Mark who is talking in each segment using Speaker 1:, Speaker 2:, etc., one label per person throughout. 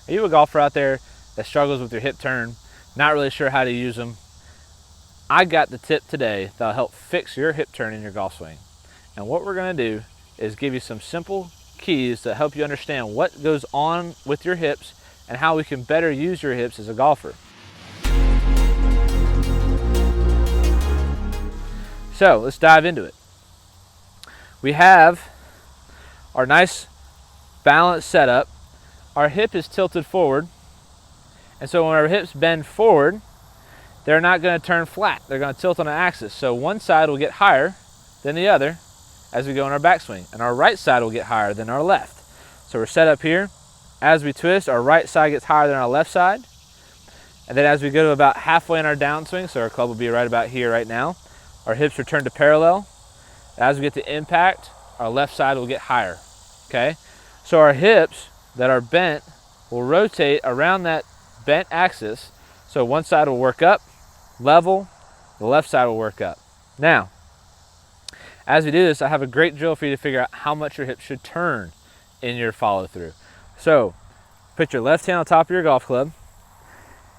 Speaker 1: Are you a golfer out there that struggles with your hip turn, not really sure how to use them? I got the tip today that'll help fix your hip turn in your golf swing. And what we're going to do is give you some simple keys that help you understand what goes on with your hips and how we can better use your hips as a golfer. So let's dive into it. We have our nice balanced setup. Our hip is tilted forward, and so when our hips bend forward, they're not going to turn flat. They're going to tilt on an axis. So one side will get higher than the other as we go in our backswing, and our right side will get higher than our left. So we're set up here. As we twist, our right side gets higher than our left side, and then as we go to about halfway in our downswing, so our club will be right about here right now, our hips return to parallel. As we get to impact, our left side will get higher. Okay, so our hips that are bent will rotate around that bent axis. So one side will work up, level, the left side will work up. Now, as we do this, I have a great drill for you to figure out how much your hips should turn in your follow through. So put your left hand on top of your golf club.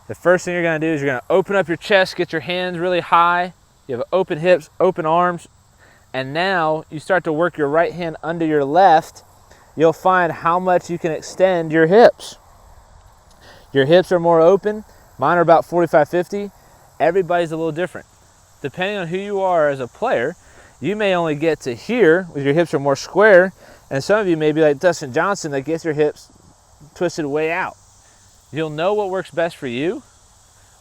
Speaker 1: The first thing you're going to do is you're going to open up your chest, get your hands really high. You have open hips, open arms, and now you start to work your right hand under your left. You'll find how much you can extend your hips. Your hips are more open. Mine are about 45-50. Everybody's a little different. Depending on who you are as a player, you may only get to here with your hips are more square, and some of you may be like Dustin Johnson that gets your hips twisted way out. You'll know what works best for you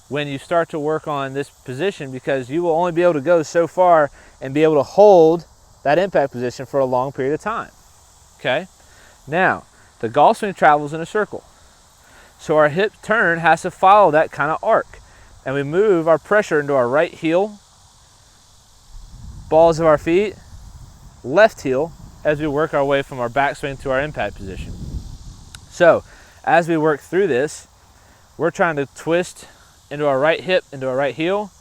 Speaker 1: when you start to work on this position, because you will only be able to go so far and be able to hold that impact position for a long period of time. Okay? Now, the golf swing travels in a circle. So our hip turn has to follow that kind of arc. And we move our pressure into our right heel, balls of our feet, left heel, as we work our way from our backswing to our impact position. So, as we work through this, we're trying to twist into our right hip, into our right heel.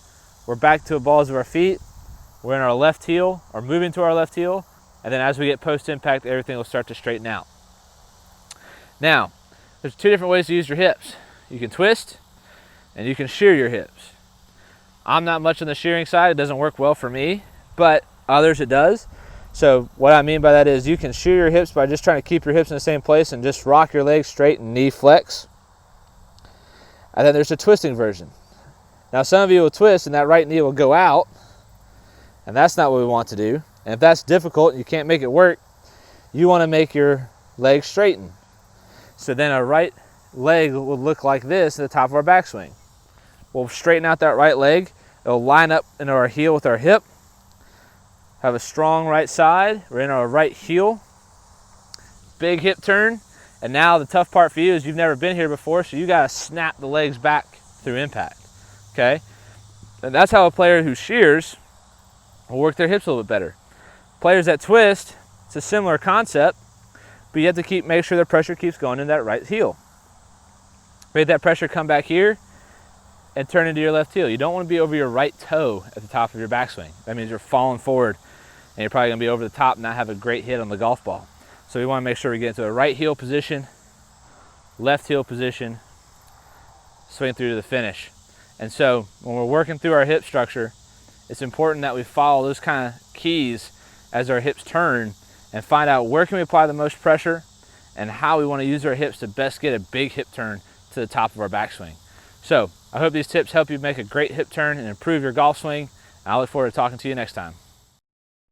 Speaker 1: We're back to the balls of our feet. We're in our left heel, or moving to our left heel. And then as we get post-impact, everything will start to straighten out. Now, there's two different ways to use your hips. You can twist, and you can shear your hips. I'm not much on the shearing side. It doesn't work well for me, but others it does. So what I mean by that is you can shear your hips by just trying to keep your hips in the same place and just rock your legs straight and knee flex. And then there's the twisting version. Now some of you will twist and that right knee will go out, and that's not what we want to do. And if that's difficult and you can't make it work, you want to make your leg straighten. So then our right leg will look like this at the top of our backswing. We'll straighten out that right leg. It'll line up into our heel with our hip. Have a strong right side. We're in our right heel. Big hip turn. And now the tough part for you is you've never been here before, so you got to snap the legs back through impact. Okay? And that's how a player who shears will work their hips a little bit better. Players that twist, it's a similar concept, but you have to make sure the pressure keeps going in that right heel. Make that pressure come back here and turn into your left heel. You don't want to be over your right toe at the top of your backswing. That means you're falling forward and you're probably going to be over the top and not have a great hit on the golf ball. So we want to make sure we get into a right heel position, left heel position, swing through to the finish. And so when we're working through our hip structure, it's important that we follow those kind of keys as our hips turn and find out where can we apply the most pressure and how we want to use our hips to best get a big hip turn to the top of our backswing. So I hope these tips help you make a great hip turn and improve your golf swing. I look forward to talking to you next time.